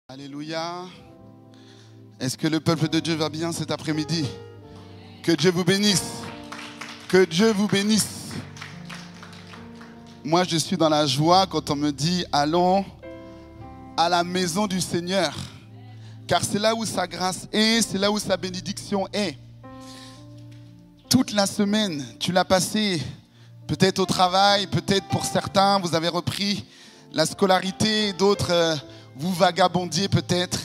Alléluia. Est-ce que le peuple de Dieu va bien cet après-midi? Que Dieu vous bénisse. Que Dieu vous bénisse. Moi, je suis dans la joie quand on me dit « Allons à la maison du Seigneur ». Car c'est là où sa grâce est, c'est là où sa bénédiction est. Toute la semaine, tu l'as passée peut-être au travail, peut-être pour certains, vous avez repris la scolarité, d'autres, vous vagabondiez peut-être.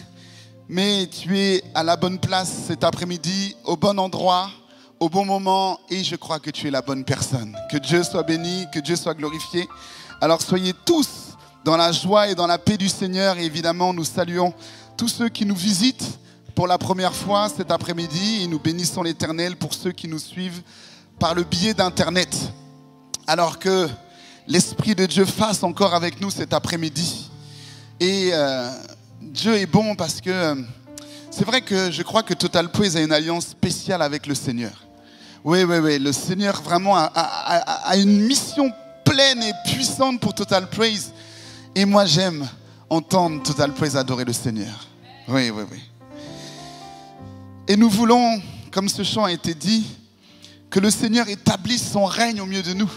Mais tu es à la bonne place cet après-midi, au bon endroit, au bon moment, et je crois que tu es la bonne personne. Que Dieu soit béni, que Dieu soit glorifié. Alors soyez tous dans la joie et dans la paix du Seigneur. Et évidemment, nous saluons tous ceux qui nous visitent pour la première fois cet après-midi. Et nous bénissons l'Éternel pour ceux qui nous suivent par le biais d'Internet. Alors que l'Esprit de Dieu fasse encore avec nous cet après-midi. Et Dieu est bon parce que c'est vrai que je crois que Total Praise a une alliance spéciale avec le Seigneur. Oui, le Seigneur vraiment a une mission pleine et puissante pour Total Praise. Et moi j'aime entendre Total Praise adorer le Seigneur. Oui. Et nous voulons, comme ce chant a été dit, que le Seigneur établisse son règne au milieu de nous.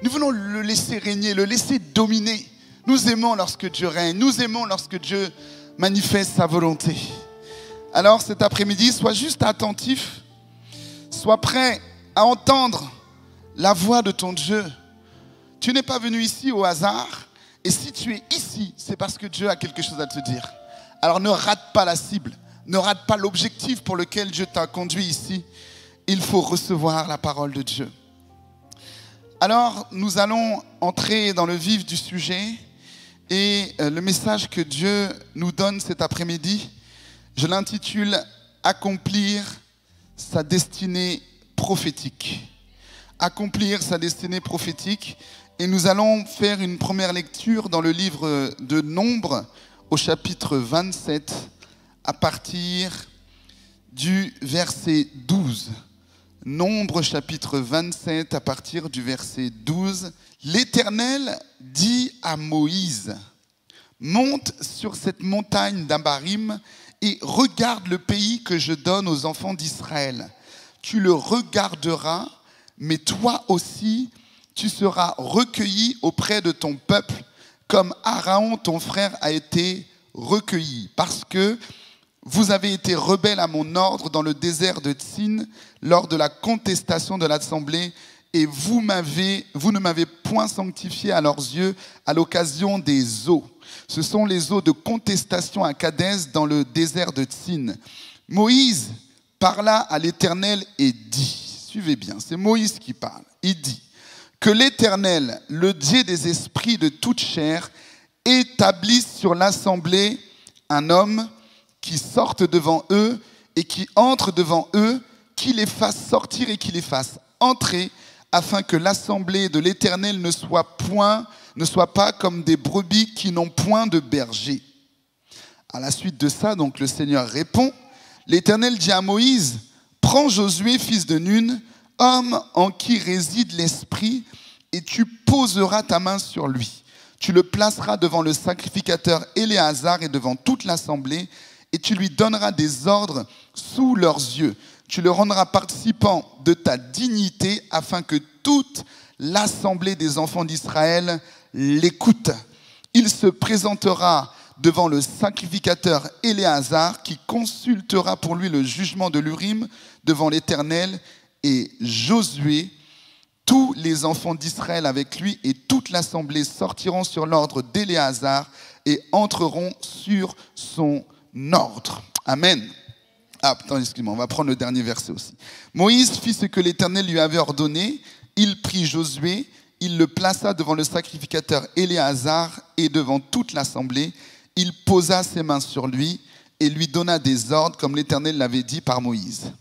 Nous voulons le laisser régner, le laisser dominer. Nous aimons lorsque Dieu règne, nous aimons lorsque Dieu manifeste sa volonté. Alors cet après-midi, sois juste attentif, sois prêt à entendre la voix de ton Dieu. Tu n'es pas venu ici au hasard, et si tu es ici, c'est parce que Dieu a quelque chose à te dire. Alors ne rate pas la cible, ne rate pas l'objectif pour lequel Dieu t'a conduit ici. Il faut recevoir la parole de Dieu. Alors nous allons entrer dans le vif du sujet. Et le message que Dieu nous donne cet après-midi, je l'intitule « Accomplir sa destinée prophétique ». Accomplir sa destinée prophétique. Et nous allons faire une première lecture dans le livre de Nombres, au chapitre 27, à partir du verset 12. Nombres, chapitre 27, à partir du verset 12. L'Éternel dit à Moïse, « Monte sur cette montagne d'Abarim et regarde le pays que je donne aux enfants d'Israël. Tu le regarderas, mais toi aussi, tu seras recueilli auprès de ton peuple, comme Aaron, ton frère, a été recueilli, parce que vous avez été rebelles à mon ordre dans le désert de Tsin lors de la contestation de l'Assemblée, et vous ne m'avez point sanctifié à leurs yeux à l'occasion des eaux. Ce sont les eaux de contestation à Kadès dans le désert de Tsin. Moïse parla à l'Éternel et dit, suivez bien, c'est Moïse qui parle, il dit, que l'Éternel, le Dieu des esprits de toute chair, établisse sur l'Assemblée un homme qui sorte devant eux et qui entre devant eux, qui les fasse sortir et qui les fasse entrer, afin que l'assemblée de l'Éternel ne soit pas comme des brebis qui n'ont point de berger. À la suite de ça, donc le Seigneur répond, l'Éternel dit à Moïse, prends Josué, fils de Nun, homme en qui réside l'Esprit, et tu poseras ta main sur lui. Tu le placeras devant le sacrificateur Éléazar et devant toute l'assemblée, et tu lui donneras des ordres sous leurs yeux. Tu le rendras participant de ta dignité afin que toute l'assemblée des enfants d'Israël l'écoute. Il se présentera devant le sacrificateur Éléazar qui consultera pour lui le jugement de l'Urim devant l'Éternel, et Josué, tous les enfants d'Israël avec lui et toute l'assemblée sortiront sur l'ordre d'Éléazar et entreront sur son ordre. Amen. Excuse-moi, on va prendre le dernier verset aussi. Moïse fit ce que l'Éternel lui avait ordonné. Il prit Josué, il le plaça devant le sacrificateur Éléazar et devant toute l'assemblée. Il posa ses mains sur lui et lui donna des ordres comme l'Éternel l'avait dit par Moïse.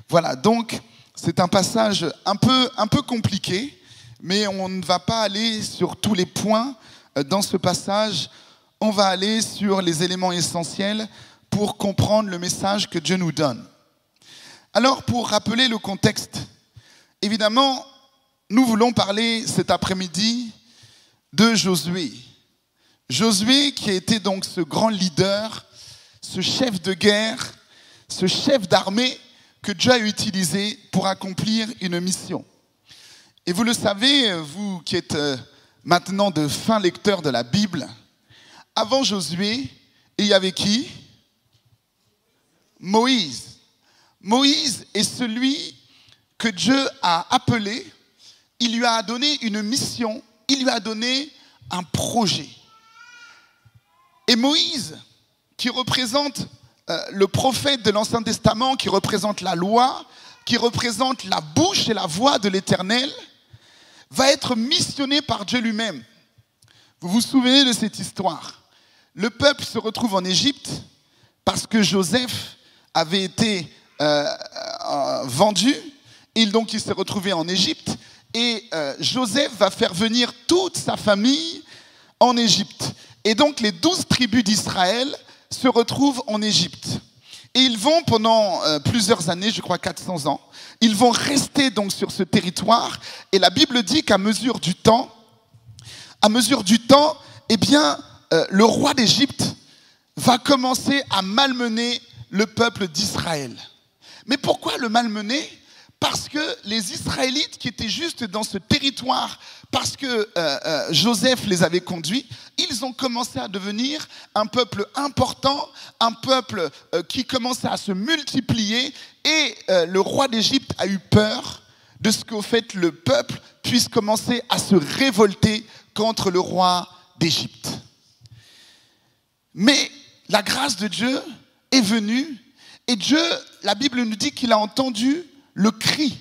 Voilà, donc c'est un passage un peu compliqué, mais on ne va pas aller sur tous les points dans ce passage. On va aller sur les éléments essentiels pour comprendre le message que Dieu nous donne. Alors, pour rappeler le contexte, évidemment, nous voulons parler cet après-midi de Josué. Josué, qui a été donc ce grand leader, ce chef de guerre, ce chef d'armée que Dieu a utilisé pour accomplir une mission. Et vous le savez, vous qui êtes maintenant de fins lecteurs de la Bible, avant Josué, il y avait qui? Moïse. Moïse est celui que Dieu a appelé, il lui a donné une mission, il lui a donné un projet. Et Moïse, qui représente le prophète de l'Ancien Testament, qui représente la loi, qui représente la bouche et la voix de l'Éternel, va être missionné par Dieu lui-même. Vous vous souvenez de cette histoire? Le peuple se retrouve en Égypte parce que Joseph avait été vendu, et donc il s'est retrouvé en Égypte, et Joseph va faire venir toute sa famille en Égypte. Et donc les 12 tribus d'Israël se retrouvent en Égypte. Et ils vont pendant plusieurs années, je crois 400 ans, ils vont rester donc sur ce territoire. Et la Bible dit qu'à mesure du temps, eh bien, le roi d'Égypte va commencer à malmener le peuple d'Israël. Mais pourquoi le malmener? Parce que les Israélites qui étaient juste dans ce territoire, parce que Joseph les avait conduits, ils ont commencé à devenir un peuple important, un peuple qui commençait à se multiplier, et le roi d'Égypte a eu peur de ce qu'au fait le peuple puisse commencer à se révolter contre le roi d'Égypte. Mais la grâce de Dieu est venue, et Dieu, la Bible nous dit qu'il a entendu le cri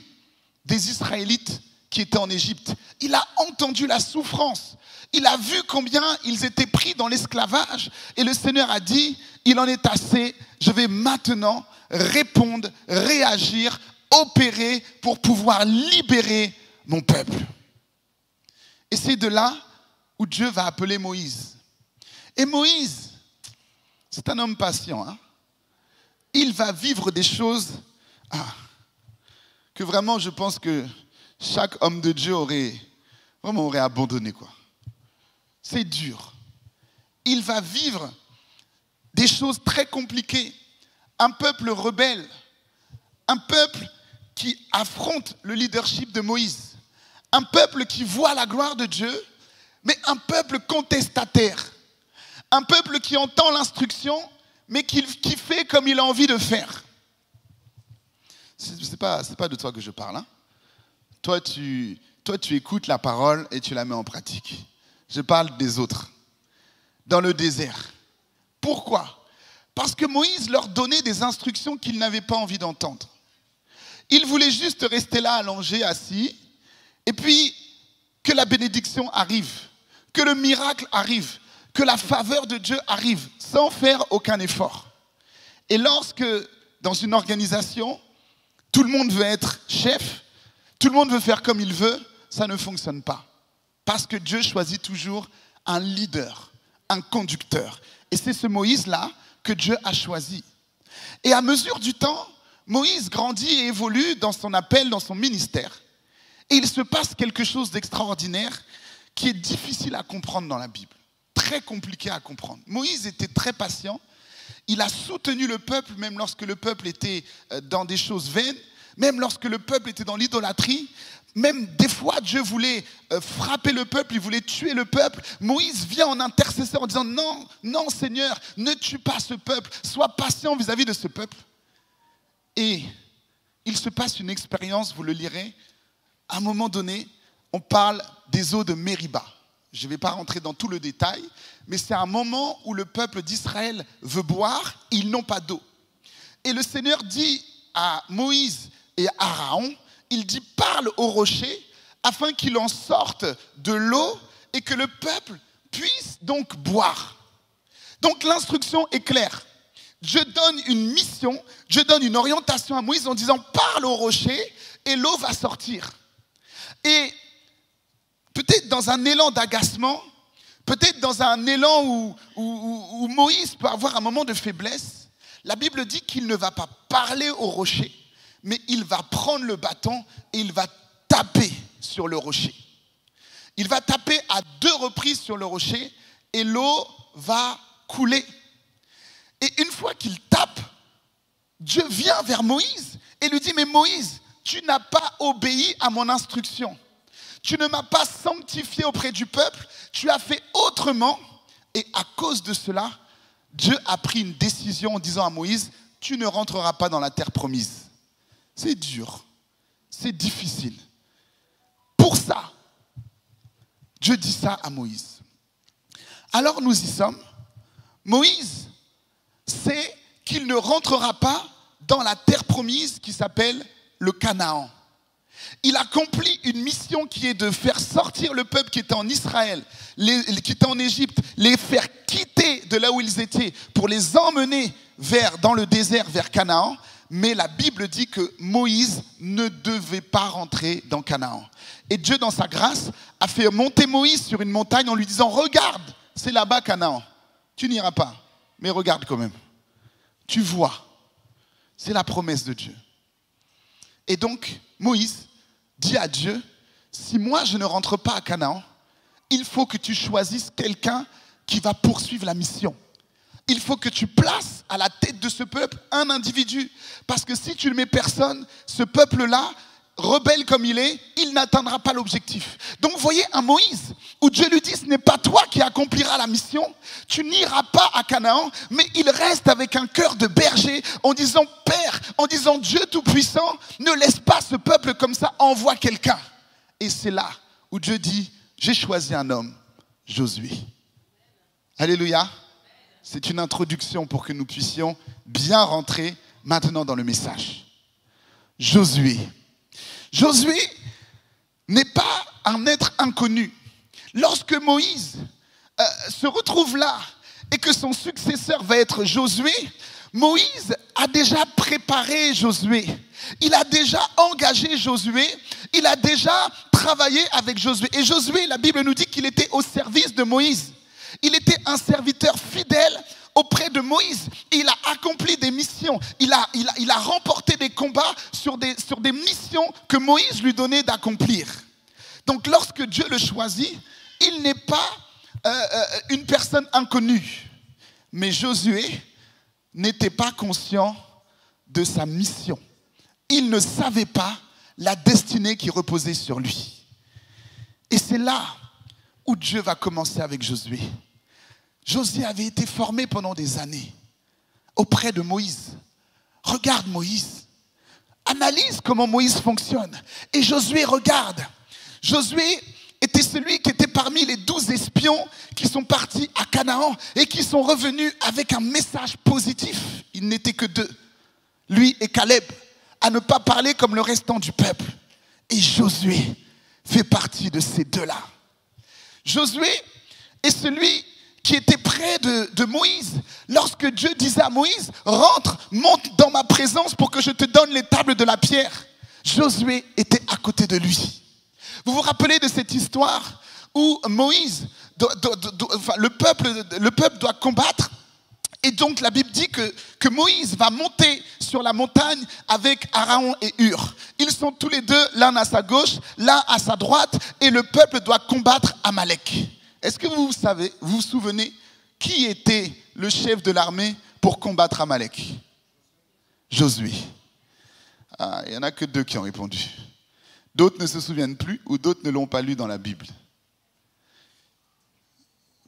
des Israélites qui étaient en Égypte. Il a entendu la souffrance. Il a vu combien ils étaient pris dans l'esclavage. Et le Seigneur a dit, il en est assez, je vais maintenant répondre, réagir, opérer pour pouvoir libérer mon peuple. Et c'est de là où Dieu va appeler Moïse. Et Moïse, c'est un homme patient. Hein? Il va vivre des choses que vraiment je pense que chaque homme de Dieu aurait abandonné, quoi. C'est dur. Il va vivre des choses très compliquées. Un peuple rebelle, un peuple qui affronte le leadership de Moïse, un peuple qui voit la gloire de Dieu, mais un peuple contestataire, un peuple qui entend l'instruction, mais qui fait comme il a envie de faire. C'est pas de toi que je parle. Hein? Toi, tu écoutes la parole et tu la mets en pratique. Je parle des autres. Dans le désert. Pourquoi? Parce que Moïse leur donnait des instructions qu'ils n'avaient pas envie d'entendre. Ils voulaient juste rester là, allongés, assis, et puis que la bénédiction arrive, que le miracle arrive, que la faveur de Dieu arrive, sans faire aucun effort. Et lorsque, dans une organisation, tout le monde veut être chef, tout le monde veut faire comme il veut, ça ne fonctionne pas. Parce que Dieu choisit toujours un leader, un conducteur. Et c'est ce Moïse-là que Dieu a choisi. Et à mesure du temps, Moïse grandit et évolue dans son appel, dans son ministère. Et il se passe quelque chose d'extraordinaire qui est difficile à comprendre dans la Bible. Très compliqué à comprendre. Moïse était très patient. Il a soutenu le peuple, même lorsque le peuple était dans des choses vaines, même lorsque le peuple était dans l'idolâtrie. Même des fois, Dieu voulait frapper le peuple, il voulait tuer le peuple. Moïse vient en intercesseur en disant « Non, non Seigneur, ne tue pas ce peuple, sois patient vis-à-vis de ce peuple. » Et il se passe une expérience, vous le lirez. À un moment donné, on parle des eaux de Mériba. Je ne vais pas rentrer dans tout le détail, mais c'est un moment où le peuple d'Israël veut boire, ils n'ont pas d'eau. Et le Seigneur dit à Moïse et à Aaron, il dit « Parle au rocher afin qu'il en sorte de l'eau et que le peuple puisse donc boire. » Donc l'instruction est claire. Dieu donne une mission, Dieu donne une orientation à Moïse en disant « Parle au rocher et l'eau va sortir. » Et peut-être dans un élan d'agacement, peut-être dans un élan où Moïse peut avoir un moment de faiblesse, la Bible dit qu'il ne va pas parler au rocher, mais il va prendre le bâton et il va taper sur le rocher. Il va taper à 2 reprises sur le rocher et l'eau va couler. Et une fois qu'il tape, Dieu vient vers Moïse et lui dit, mais Moïse, tu n'as pas obéi à mon instruction. Tu ne m'as pas sanctifié auprès du peuple, tu as fait autrement. Et à cause de cela, Dieu a pris une décision en disant à Moïse, tu ne rentreras pas dans la terre promise. C'est dur, c'est difficile. Pour ça, Dieu dit ça à Moïse. Alors nous y sommes. Moïse sait qu'il ne rentrera pas dans la terre promise qui s'appelle le Canaan. Il accomplit une mission qui est de faire sortir le peuple qui était en Israël, qui était en Égypte, les faire quitter de là où ils étaient pour les emmener dans le désert, vers Canaan. Mais la Bible dit que Moïse ne devait pas rentrer dans Canaan. Et Dieu, dans sa grâce, a fait monter Moïse sur une montagne en lui disant, regarde, c'est là-bas Canaan. Tu n'iras pas, mais regarde quand même. Tu vois, c'est la promesse de Dieu. Et donc, Moïse dit à Dieu, si moi je ne rentre pas à Canaan, il faut que tu choisisses quelqu'un qui va poursuivre la mission. Il faut que tu places à la tête de ce peuple un individu. Parce que si tu ne mets personne, ce peuple-là, rebelle comme il est, il n'atteindra pas l'objectif. Donc vous voyez un Moïse où Dieu lui dit, ce n'est pas toi qui accompliras la mission, tu n'iras pas à Canaan, mais il reste avec un cœur de berger en disant, Père, en disant, Dieu Tout-Puissant, ne laisse pas ce peuple comme ça, envoie quelqu'un. Et c'est là où Dieu dit, j'ai choisi un homme, Josué. Alléluia. C'est une introduction pour que nous puissions bien rentrer maintenant dans le message. Josué. Josué n'est pas un être inconnu. Lorsque Moïse se retrouve là et que son successeur va être Josué, Moïse a déjà préparé Josué. Il a déjà engagé Josué. Il a déjà travaillé avec Josué. Et Josué, la Bible nous dit qu'il était au service de Moïse. Il était un serviteur fidèle auprès de Moïse. Il a accompli des missions. Il a remporté des combats sur des missions que Moïse lui donnait d'accomplir. Donc lorsque Dieu le choisit, il n'est pas une personne inconnue. Mais Josué n'était pas conscient de sa mission. Il ne savait pas la destinée qui reposait sur lui. Et c'est là où Dieu va commencer avec Josué. Josué avait été formé pendant des années auprès de Moïse. Regarde Moïse. Analyse comment Moïse fonctionne. Et Josué regarde. Josué était celui qui était parmi les 12 espions qui sont partis à Canaan et qui sont revenus avec un message positif. Il n'était que 2. Lui et Caleb, à ne pas parler comme le restant du peuple. Et Josué fait partie de ces 2-là. Josué est celui qui était près de Moïse. Lorsque Dieu disait à Moïse, rentre, monte dans ma présence pour que je te donne les tables de la pierre. Josué était à côté de lui. Vous vous rappelez de cette histoire où Moïse, le peuple doit combattre. Et donc la Bible dit que Moïse va monter sur la montagne avec Aaron et Hur. Ils sont tous les 2, l'un à sa gauche, l'un à sa droite, et le peuple doit combattre Amalek. Est-ce que vous vous souvenez qui était le chef de l'armée pour combattre Amalek? Josué. Ah, il n'y en a que 2 qui ont répondu. D'autres ne se souviennent plus ou d'autres ne l'ont pas lu dans la Bible.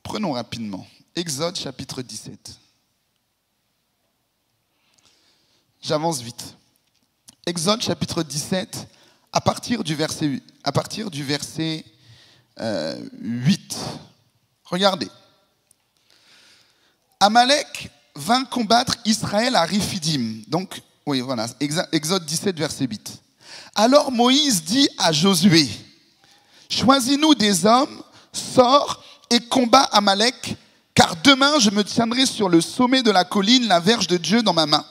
Prenons rapidement. Exode chapitre 17. J'avance vite. Exode chapitre 17, à partir du verset 8. Regardez. Amalek vint combattre Israël à Riphidim. Donc, oui, voilà, Exode 17, verset 8. Alors Moïse dit à Josué, choisis-nous des hommes, sors et combat Amalek, car demain je me tiendrai sur le sommet de la colline, la verge de Dieu dans ma main.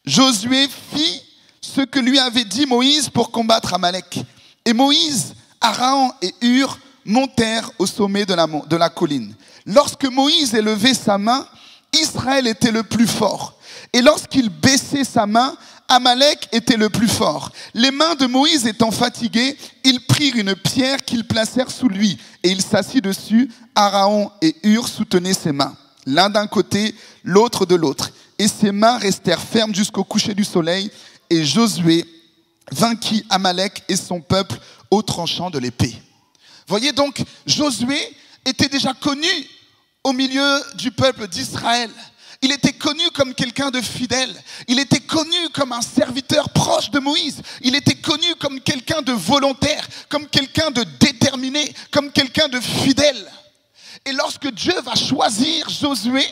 Josué fit ce que lui avait dit Moïse pour combattre Amalek. Et Moïse, Aaron et Hur montèrent au sommet de la colline. Lorsque Moïse élevait sa main, Israël était le plus fort. Et lorsqu'il baissait sa main, Amalek était le plus fort. Les mains de Moïse étant fatiguées, ils prirent une pierre qu'ils placèrent sous lui et il s'assit dessus. Aaron et Hur soutenaient ses mains, l'un d'un côté, l'autre de l'autre. Et ses mains restèrent fermes jusqu'au coucher du soleil. Et Josué vainquit Amalek et son peuple au tranchant de l'épée. Voyez donc, Josué était déjà connu au milieu du peuple d'Israël. Il était connu comme quelqu'un de fidèle. Il était connu comme un serviteur proche de Moïse. Il était connu comme quelqu'un de volontaire, comme quelqu'un de déterminé, comme quelqu'un de fidèle. Et lorsque Dieu va choisir Josué,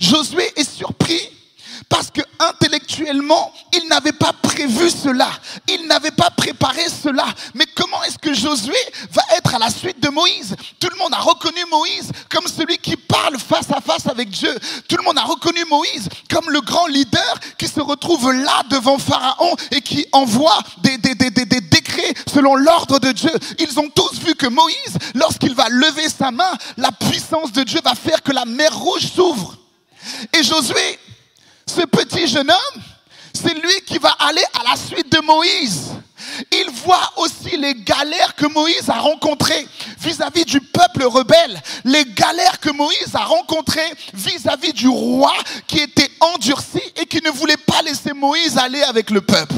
Josué est surpris parce que intellectuellement, il n'avait pas prévu cela. Il n'avait pas préparé cela. Mais comment est-ce que Josué va être à la suite de Moïse? Tout le monde a reconnu Moïse comme celui qui parle face à face avec Dieu. Tout le monde a reconnu Moïse comme le grand leader qui se retrouve là devant Pharaon et qui envoie des décrets selon l'ordre de Dieu. Ils ont tous vu que Moïse, lorsqu'il va lever sa main, la puissance de Dieu va faire que la mer Rouge s'ouvre. Et Josué, ce petit jeune homme, c'est lui qui va aller à la suite de Moïse. Il voit aussi les galères que Moïse a rencontrées vis-à-vis du peuple rebelle. Les galères que Moïse a rencontrées vis-à-vis du roi qui était endurci et qui ne voulait pas laisser Moïse aller avec le peuple.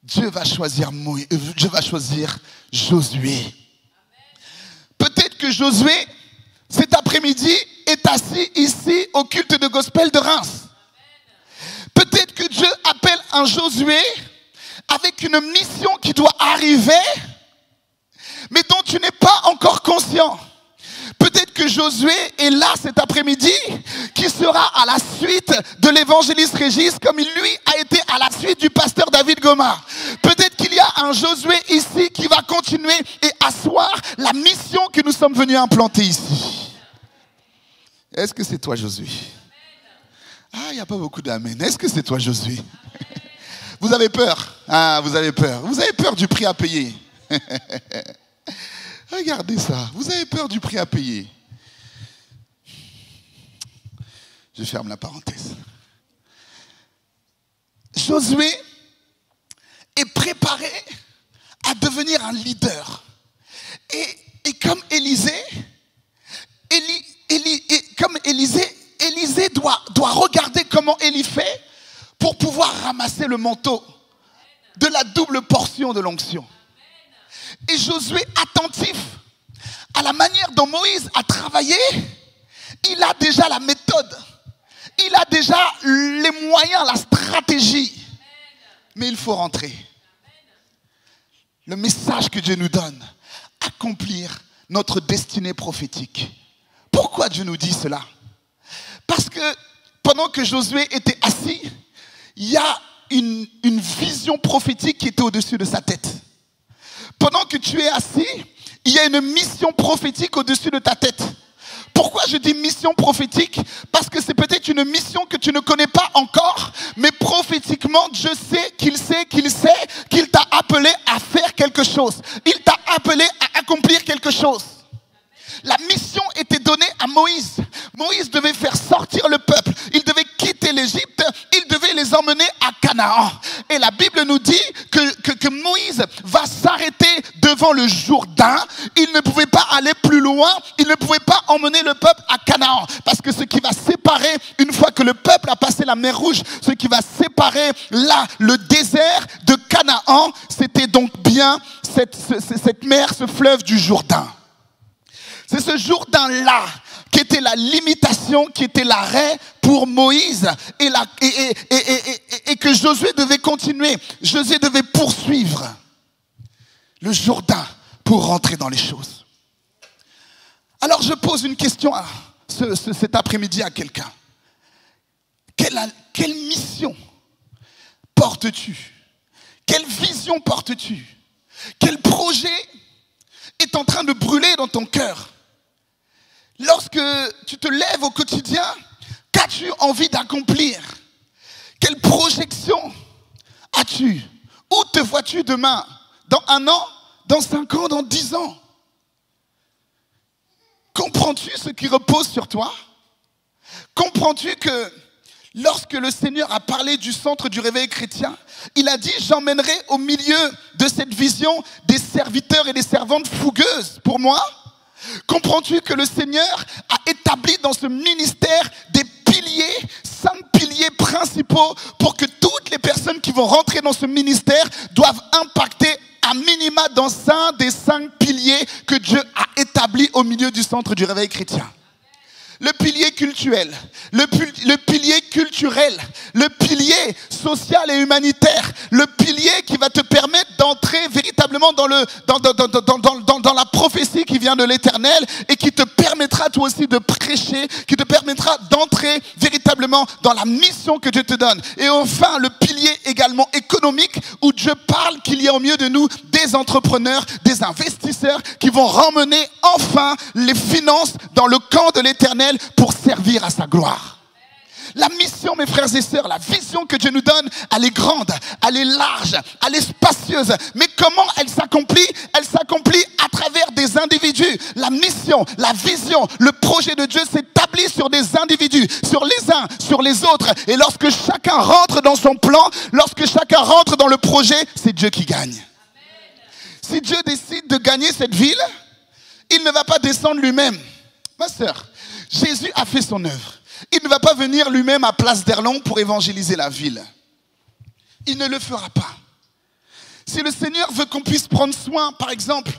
Dieu va choisir Josué. Peut-être que Josué, cet après-midi, est assis ici au culte de gospel de Reims. Peut-être que Dieu appelle un Josué avec une mission qui doit arriver, mais dont tu n'es pas encore conscient. Peut-être que Josué est là cet après-midi, qui sera à la suite de l'évangéliste Régis, comme lui a été à la suite du pasteur David Gomard. Peut-être qu'il y a un Josué ici qui va continuer et asseoir la mission que nous sommes venus implanter ici. Est-ce que c'est toi, Josué? Ah, il n'y a pas beaucoup d'amen. Est-ce que c'est toi, Josué? Vous avez peur? Ah, vous avez peur. Vous avez peur du prix à payer. Regardez ça. Vous avez peur du prix à payer. Je ferme la parenthèse. Josué est préparé à devenir un leader. Et comme Élisée doit regarder comment Élie fait pour pouvoir ramasser le manteau de la double portion de l'onction. Et Josué, attentif à la manière dont Moïse a travaillé, il a déjà la méthode, il a déjà les moyens, la stratégie. Mais il faut rentrer. Le message que Dieu nous donne, accomplir notre destinée prophétique. Pourquoi Dieu nous dit cela? Parce que pendant que Josué était assis, il y a une vision prophétique qui était au-dessus de sa tête. Pendant que tu es assis, il y a une mission prophétique au-dessus de ta tête. Pourquoi je dis mission prophétique? Parce que c'est peut-être une mission que tu ne connais pas encore, mais prophétiquement, Dieu sait qu'il t'a appelé à faire quelque chose. Il t'a appelé à accomplir quelque chose. La mission était donnée à Moïse. Moïse devait faire sortir le peuple. Il devait quitter l'Égypte. Il devait les emmener à Canaan. Et la Bible nous dit que Moïse va s'arrêter devant le Jourdain. Il ne pouvait pas aller plus loin. Il ne pouvait pas emmener le peuple à Canaan. Parce que ce qui va séparer, une fois que le peuple a passé la mer Rouge, ce qui va séparer là, le désert de Canaan, c'était donc bien cette mer, ce fleuve du Jourdain. C'est ce Jourdain-là qui était la limitation, qui était l'arrêt pour Moïse et que Josué devait continuer. Josué devait poursuivre le Jourdain pour rentrer dans les choses. Alors je pose une question cet après-midi à quelqu'un. Quelle mission portes-tu? Quelle vision portes-tu? Quel projet est en train de brûler dans ton cœur? Lorsque tu te lèves au quotidien, qu'as-tu envie d'accomplir? Quelle projection as-tu? Où te vois-tu demain? Dans 1 an? Dans 5 ans? Dans 10 ans? Comprends-tu ce qui repose sur toi? Comprends-tu que Lorsque le Seigneur a parlé du centre du réveil chrétien, il a dit, j'emmènerai au milieu de cette vision des serviteurs et des servantes fougueuses pour moi. Comprends-tu que le Seigneur a établi dans ce ministère des piliers, 5 piliers principaux pour que toutes les personnes qui vont rentrer dans ce ministère doivent impacter à minima dans un des 5 piliers que Dieu a établis au milieu du centre du réveil chrétien. Le pilier cultuel, le pilier culturel, le pilier social et humanitaire, le pilier qui va te permettre d'entrer véritablement dans la prophétie qui vient de l'Éternel et qui te permettra toi aussi de prêcher, qui te permettra d'entrer véritablement dans la mission que Dieu te donne. Et enfin, le pilier également économique où Dieu parle qu'il y a au milieu de nous des entrepreneurs, des investisseurs qui vont ramener enfin les finances dans le camp de l'Éternel pour servir à sa gloire. La mission, mes frères et sœurs, la vision que Dieu nous donne, elle est grande, elle est large, elle est spacieuse. Mais comment elle s'accomplit? Elle s'accomplit à travers des individus. La mission, la vision, le projet de Dieu s'établit sur des individus, sur les uns, sur les autres. Et lorsque chacun rentre dans son plan, lorsque chacun rentre dans le projet, c'est Dieu qui gagne. Si Dieu décide de gagner cette ville, il ne va pas descendre lui-même. Ma sœur, Jésus a fait son œuvre. Il ne va pas venir lui-même à Place d'Erlon pour évangéliser la ville. Il ne le fera pas. Si le Seigneur veut qu'on puisse prendre soin, par exemple,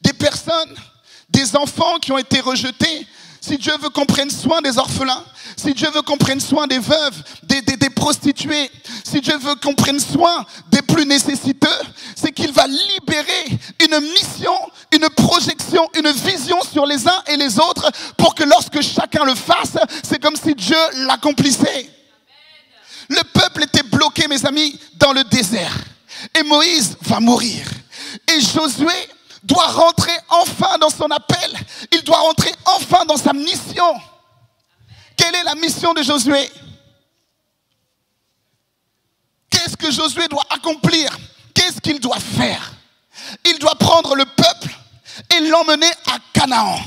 des personnes, des enfants qui ont été rejetés, si Dieu veut qu'on prenne soin des orphelins, si Dieu veut qu'on prenne soin des veuves, des prostituées, si Dieu veut qu'on prenne soin des plus nécessiteux, c'est qu'il va libérer une mission, une projection, une vision sur les uns et les autres pour que lorsque chacun le fasse, c'est comme si Dieu l'accomplissait. Le peuple était bloqué, mes amis, dans le désert. Et Moïse va mourir. Et Josué doit rentrer enfin dans son appel. Il doit rentrer enfin dans sa mission. Quelle est la mission de Josué? Qu'est-ce que Josué doit accomplir? Qu'est-ce qu'il doit faire? Il doit prendre le peuple et l'emmener à Canaan.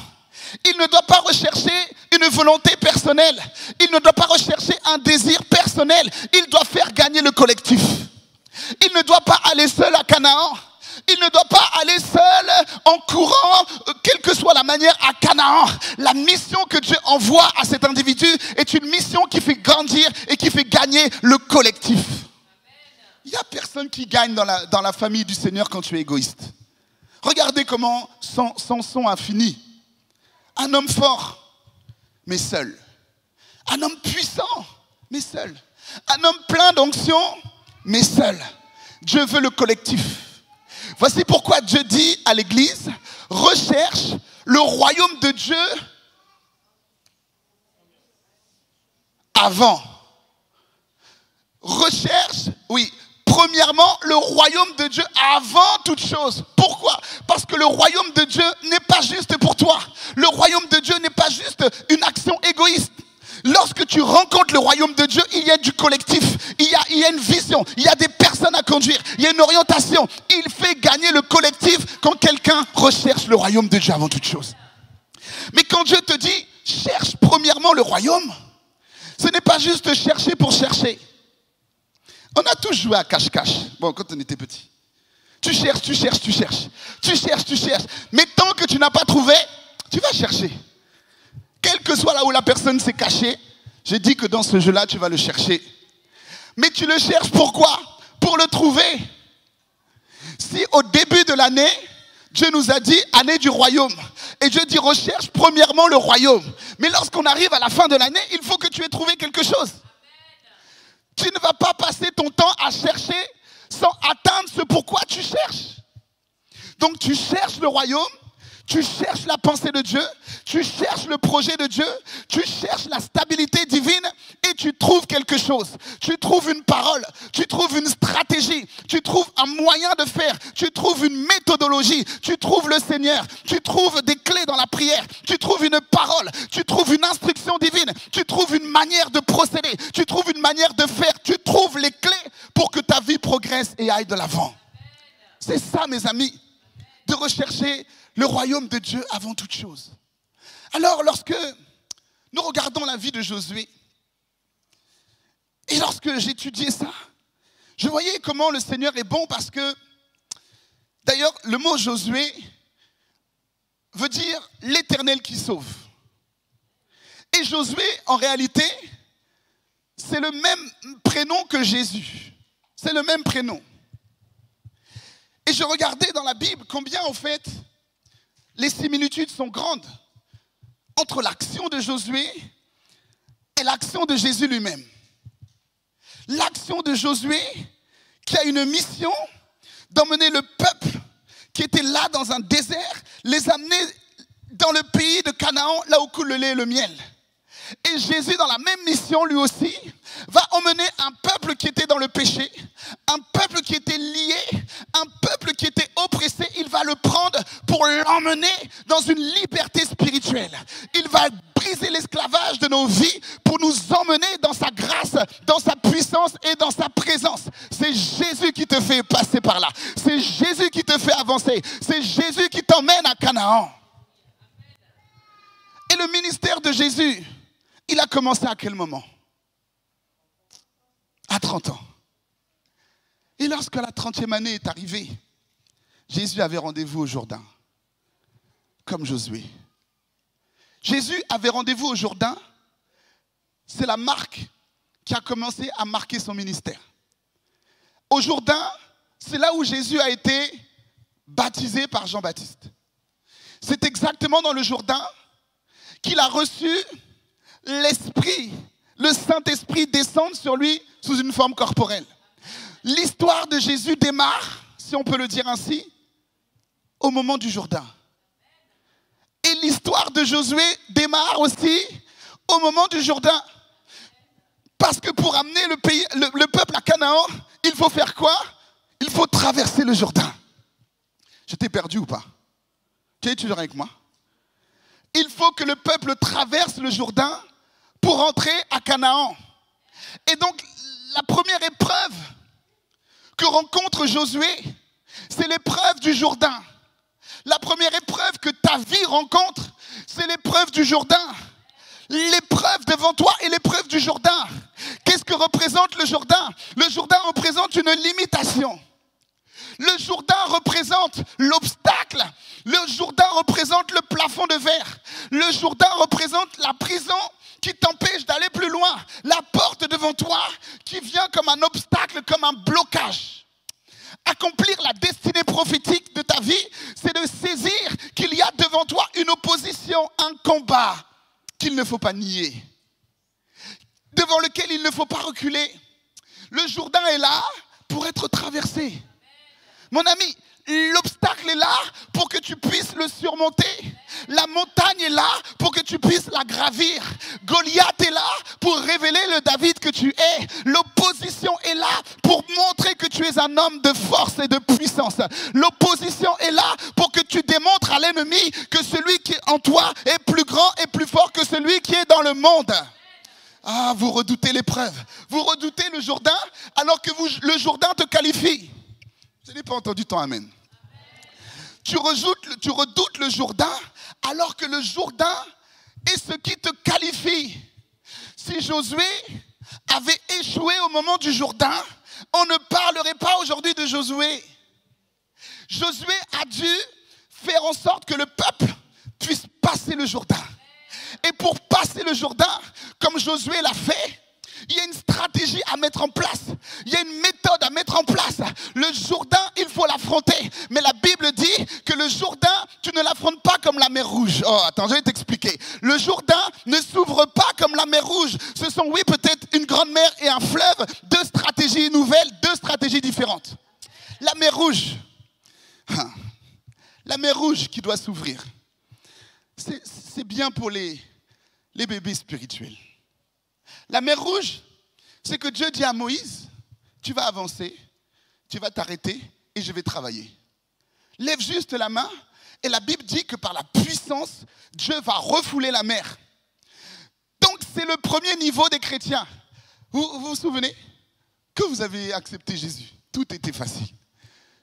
Il ne doit pas rechercher une volonté personnelle. Il ne doit pas rechercher un désir personnel. Il doit faire gagner le collectif. Il ne doit pas aller seul à Canaan. Il ne doit pas aller seul en courant, quelle que soit la manière, à Canaan. La mission que Dieu envoie à cet individu est une mission qui fait grandir et qui fait gagner le collectif. Il n'y a personne qui gagne dans la famille du Seigneur quand tu es égoïste. Regardez comment Samson a fini. Un homme fort, mais seul. Un homme puissant, mais seul. Un homme plein d'onction, mais seul. Dieu veut le collectif. Voici pourquoi Dieu dit à l'Église, recherche le royaume de Dieu avant. Recherche, oui, premièrement, le royaume de Dieu avant toute chose. Pourquoi? Parce que le royaume de Dieu n'est pas juste pour toi. Le royaume de Dieu n'est pas juste une action égoïste. Lorsque tu rencontres le royaume de Dieu, il y a du collectif, il y a une vision, il y a des personnes à conduire, il y a une orientation. Il fait gagner le collectif quand quelqu'un recherche le royaume de Dieu avant toute chose. Mais quand Dieu te dit, cherche premièrement le royaume, ce n'est pas juste chercher pour chercher. On a tous joué à cache-cache, bon, quand on était petit. Tu cherches, tu cherches, tu cherches. Tu cherches, tu cherches. Mais tant que tu n'as pas trouvé, tu vas chercher. Quel que soit là où la personne s'est cachée, j'ai dit que dans ce jeu-là, tu vas le chercher. Mais tu le cherches pourquoi? Pour le trouver. Si au début de l'année, Dieu nous a dit année du royaume, et Dieu dit recherche premièrement le royaume. Mais lorsqu'on arrive à la fin de l'année, il faut que tu aies trouvé quelque chose. Tu ne vas pas passer ton temps à chercher sans atteindre ce pourquoi tu cherches. Donc tu cherches le royaume, tu cherches la pensée de Dieu, tu cherches le projet de Dieu, tu cherches la stabilité divine et tu trouves quelque chose. Tu trouves une parole, tu trouves une stratégie, tu trouves un moyen de faire, tu trouves une méthodologie, tu trouves le Seigneur, tu trouves des clés dans la prière, tu trouves une parole, tu trouves une instruction divine, tu trouves une manière de procéder, tu trouves une manière de faire, tu trouves les clés pour que ta vie progresse et aille de l'avant. C'est ça, mes amis, de rechercher le royaume de Dieu avant toute chose. Alors, lorsque nous regardons la vie de Josué, Et lorsque j'étudiais ça, je voyais comment le Seigneur est bon parce que, d'ailleurs, le mot Josué veut dire l'Éternel qui sauve. Et Josué, en réalité, c'est le même prénom que Jésus. C'est le même prénom. Et je regardais dans la Bible combien, en fait, les similitudes sont grandes entre l'action de Josué et l'action de Jésus lui-même. L'action de Josué qui a une mission d'emmener le peuple qui était là dans un désert, les amener dans le pays de Canaan, là où coule le lait et le miel. Et Jésus, dans la même mission, lui aussi, va emmener un peuple qui était dans le péché, un peuple qui était lié, un peuple qui était oppressé. Il va le prendre pour l'emmener dans une liberté spirituelle. Il va briser l'esclavage de nos vies pour nous emmener dans sa grâce, dans sa puissance et dans sa présence. C'est Jésus qui te fait passer par là. C'est Jésus qui te fait avancer. C'est Jésus qui t'emmène à Canaan. Et le ministère de Jésus, il a commencé à quel moment? À 30 ans. Et lorsque la 30e année est arrivée, Jésus avait rendez-vous au Jourdain, comme Josué. Jésus avait rendez-vous au Jourdain, c'est la marque qui a commencé à marquer son ministère. Au Jourdain, c'est là où Jésus a été baptisé par Jean-Baptiste. C'est exactement dans le Jourdain qu'il a reçu l'Esprit, le Saint-Esprit descendre sur lui sous une forme corporelle. L'histoire de Jésus démarre, si on peut le dire ainsi, au moment du Jourdain. Et l'histoire de Josué démarre aussi au moment du Jourdain. Parce que pour amener le peuple à Canaan, il faut faire quoi? Il faut traverser le Jourdain. Je t'ai perdu ou pas? Tu es étudiant avec moi? Il faut que le peuple traverse le Jourdain pour entrer à Canaan. Et donc, la première épreuve que rencontre Josué, c'est l'épreuve du Jourdain. La première épreuve que ta vie rencontre, c'est l'épreuve du Jourdain. L'épreuve devant toi est l'épreuve du Jourdain. Qu'est-ce que représente le Jourdain? Le Jourdain représente une limitation. Le Jourdain représente l'obstacle. Le Jourdain représente le plafond de verre. Le Jourdain représente la prison qui t'empêche d'aller plus loin. La porte devant toi qui vient comme un obstacle, comme un blocage. Accomplir la destinée prophétique de ta vie, c'est de saisir qu'il y a devant toi une opposition, un combat qu'il ne faut pas nier, devant lequel il ne faut pas reculer. Le Jourdain est là pour être traversé. Mon ami, l'obstacle est là pour que tu puisses le surmonter. La montagne est là pour que tu puisses la gravir. Goliath est là pour révéler le David que tu es. L'opposition est là pour montrer que tu es un homme de force et de puissance. L'opposition est là pour que tu démontres à l'ennemi que celui qui est en toi est plus grand et plus fort que celui qui est dans le monde. Ah, vous redoutez l'épreuve. Vous redoutez le Jourdain alors que le Jourdain te qualifie. Je n'ai pas entendu ton amen. Tu redoutes le Jourdain alors que le Jourdain est ce qui te qualifie. Si Josué avait échoué au moment du Jourdain, on ne parlerait pas aujourd'hui de Josué. Josué a dû faire en sorte que le peuple puisse passer le Jourdain. Et pour passer le Jourdain, comme Josué l'a fait, il y a une stratégie à mettre en place. Il y a une méthode à mettre en place. Le Jourdain, il faut l'affronter. Mais la Bible dit que le Jourdain, tu ne l'affrontes pas comme la mer Rouge. Oh, attends, je vais t'expliquer. Le Jourdain ne s'ouvre pas comme la mer Rouge. Ce sont, oui, peut-être une grande mer et un fleuve. Deux stratégies nouvelles, deux stratégies différentes. La mer Rouge. La mer Rouge qui doit s'ouvrir. C'est bien pour les bébés spirituels. La mer Rouge, c'est que Dieu dit à Moïse, tu vas avancer, tu vas t'arrêter et je vais travailler. Lève juste la main et la Bible dit que par la puissance, Dieu va refouler la mer. Donc c'est le premier niveau des chrétiens. Vous vous souvenez que vous avez accepté Jésus? Tout était facile.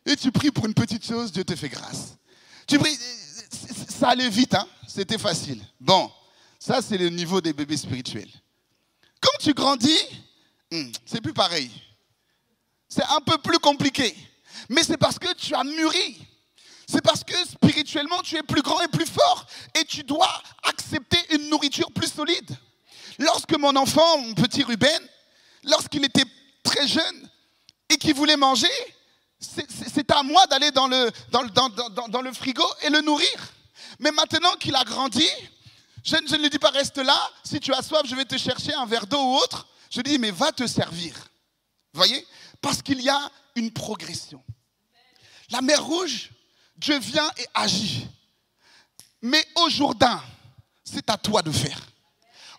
Et tu pries pour une petite chose, Dieu te fait grâce. Tu pries, ça allait vite, hein? C'était facile. Bon, ça c'est le niveau des bébés spirituels. Quand tu grandis, C'est plus pareil. C'est un peu plus compliqué. Mais c'est parce que tu as mûri. C'est parce que spirituellement, tu es plus grand et plus fort. Et tu dois accepter une nourriture plus solide. Lorsque mon enfant, mon petit Ruben, lorsqu'il était très jeune et qu'il voulait manger, c'était à moi d'aller dans le frigo et le nourrir. Mais maintenant qu'il a grandi, je ne lui dis pas reste là, si tu as soif, je vais te chercher un verre d'eau ou autre. Je lui dis mais va te servir. Vous voyez? Parce qu'il y a une progression. La mer Rouge, Dieu vient et agit. Mais au Jourdain, c'est à toi de faire.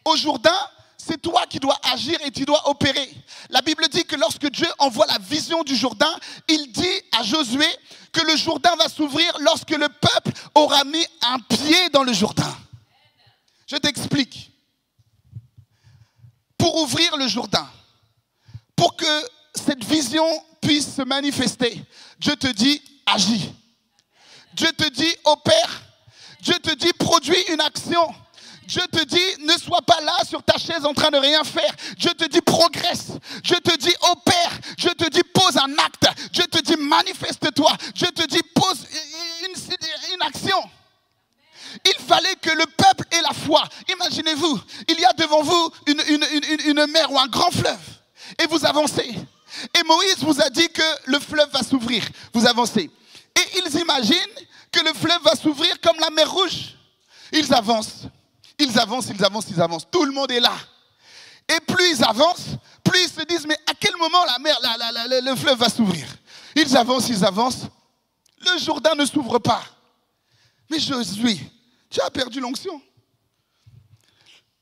Au Jourdain, c'est toi qui dois agir et tu dois opérer. La Bible dit que lorsque Dieu envoie la vision du Jourdain, il dit à Josué que le Jourdain va s'ouvrir lorsque le peuple aura mis un pied dans le Jourdain. Je t'explique. Pour ouvrir le Jourdain, pour que cette vision puisse se manifester, Dieu te dit agis. Dieu te dit opère. Dieu te dit produis une action. Dieu te dit ne sois pas là sur ta chaise en train de rien faire. Dieu te dit progresse. Dieu te dit opère. Dieu te dit pose un acte. Dieu te dit manifeste-toi. Dieu te dit pose une action. Il fallait que le peuple ait la foi. Imaginez-vous, il y a devant vous une mer ou un grand fleuve. Et vous avancez. Et Moïse vous a dit que le fleuve va s'ouvrir. Vous avancez. Et ils imaginent que le fleuve va s'ouvrir comme la mer Rouge. Ils avancent. Ils avancent, ils avancent, ils avancent. Tout le monde est là. Et plus ils avancent, plus ils se disent, mais à quel moment la mer, le fleuve va s'ouvrir? Ils avancent, ils avancent. Le Jourdain ne s'ouvre pas. Mais Josué, tu as perdu l'onction.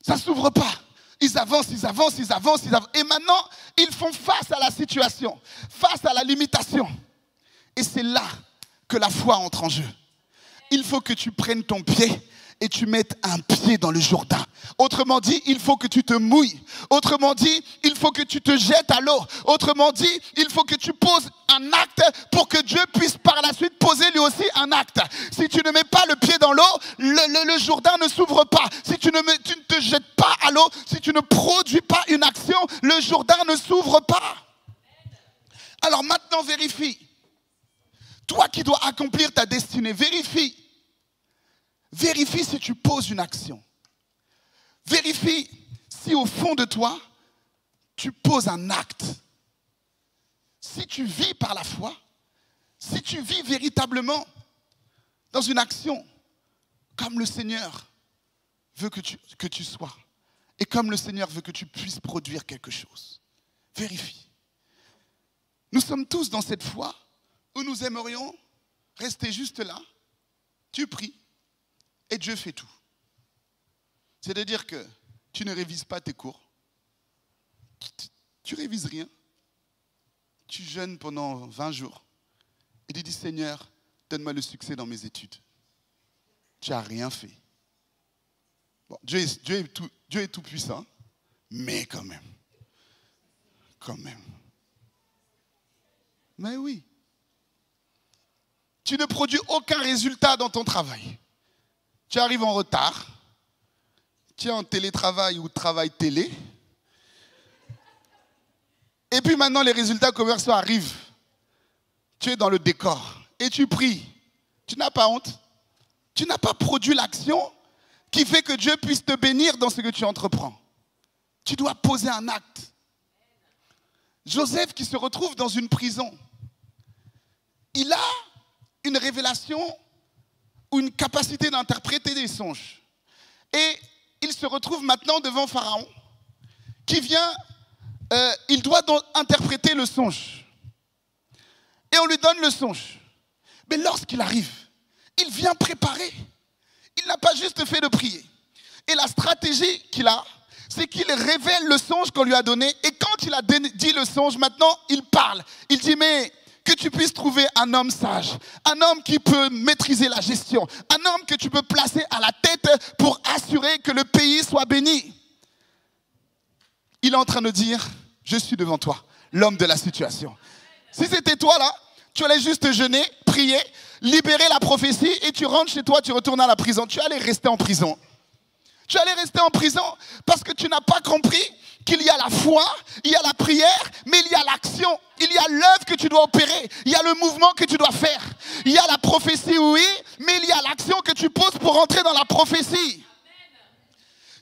Ça ne s'ouvre pas. Ils avancent, ils avancent, ils avancent, ils avancent. Et maintenant, ils font face à la situation, face à la limitation. Et c'est là que la foi entre en jeu. Il faut que tu prennes ton pied et tu mettes un pied dans le Jourdain. Autrement dit, il faut que tu te mouilles. Autrement dit, il faut que tu te jettes à l'eau. Autrement dit, il faut que tu poses un acte pour que Dieu puisse par la suite poser lui aussi un acte. Si tu ne mets pas le pied dans l'eau, le Jourdain ne s'ouvre pas. Si tu ne te jettes pas à l'eau, si tu ne produis pas une action, le Jourdain ne s'ouvre pas. Alors maintenant, vérifie. Toi qui dois accomplir ta destinée, vérifie. Vérifie si tu poses une action. Vérifie si au fond de toi, tu poses un acte. Si tu vis par la foi, si tu vis véritablement dans une action comme le Seigneur veut que tu sois et comme le Seigneur veut que tu puisses produire quelque chose. Vérifie. Nous sommes tous dans cette foi où nous aimerions rester juste là, tu pries, et Dieu fait tout. C'est-à-dire que tu ne révises pas tes cours. Tu ne révises rien. Tu jeûnes pendant 20 jours. Et tu dis, Seigneur, donne-moi le succès dans mes études. Tu n'as rien fait. Bon, Dieu est tout puissant, mais quand même. Quand même. Mais oui. Tu ne produis aucun résultat dans ton travail. Tu arrives en retard, tu es en télétravail ou travail télé, et puis maintenant les résultats commerciaux arrivent. Tu es dans le décor et tu pries. Tu n'as pas honte. Tu n'as pas produit l'action qui fait que Dieu puisse te bénir dans ce que tu entreprends. Tu dois poser un acte. Joseph qui se retrouve dans une prison, il a une révélation ou une capacité d'interpréter des songes. Et il se retrouve maintenant devant Pharaon, qui vient, il doit donc interpréter le songe. Et on lui donne le songe. Mais lorsqu'il arrive, il vient préparer. Il n'a pas juste fait de prier. Et la stratégie qu'il a, c'est qu'il révèle le songe qu'on lui a donné. Et quand il a dit le songe, maintenant, il parle. Il dit, mais que tu puisses trouver un homme sage, un homme qui peut maîtriser la gestion, un homme que tu peux placer à la tête pour assurer que le pays soit béni. Il est en train de dire, je suis devant toi, l'homme de la situation. Si c'était toi là, tu allais juste jeûner, prier, libérer la prophétie et tu rentres chez toi, tu retournes à la prison. Tu allais rester en prison. Tu allais rester en prison parce que tu n'as pas compris qu'il y a la foi Il y a la prière, mais il y a l'action. Il y a l'œuvre que tu dois opérer. Il y a le mouvement que tu dois faire. Il y a la prophétie, oui, mais il y a l'action que tu poses pour entrer dans la prophétie.